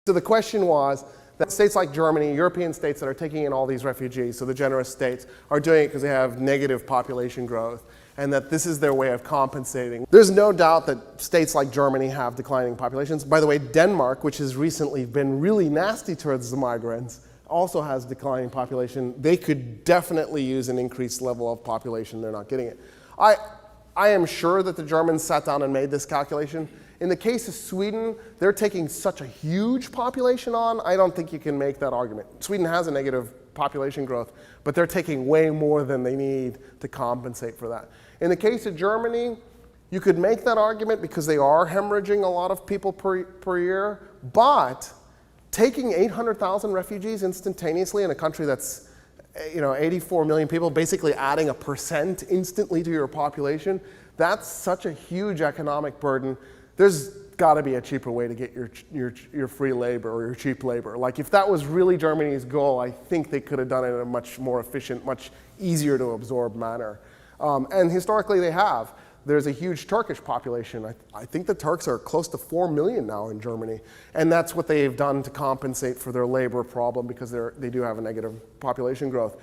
So the question was that states like Germany, European states that are taking in all these refugees, so the generous states, are doing it because they have negative population growth, and that this is their way of compensating. There's no doubt that states like Germany have declining populations. By the way, Denmark, which has recently been really nasty towards the migrants, also has declining population. They could definitely use an increased level of population. They're not getting it. I am sure that the Germans sat down and made this calculation. In the case of Sweden, they're taking such a huge population on, I don't think you can make that argument. Sweden has a negative population growth, but they're taking way more than they need to compensate for that. In the case of Germany, you could make that argument because they are hemorrhaging a lot of people per year, but taking 800,000 refugees instantaneously in a country that's 84 million people, basically adding 1% instantly to your population, that's such a huge economic burden. There's got to be a cheaper way to get your free labor or your cheap labor. Like if that was really Germany's goal, I think they could have done it in a much more efficient, much easier to absorb manner. And historically they have. There's a huge Turkish population. I think the Turks are close to 4 million now in Germany. And that's what they've done to compensate for their labor problem because they do have a negative population growth.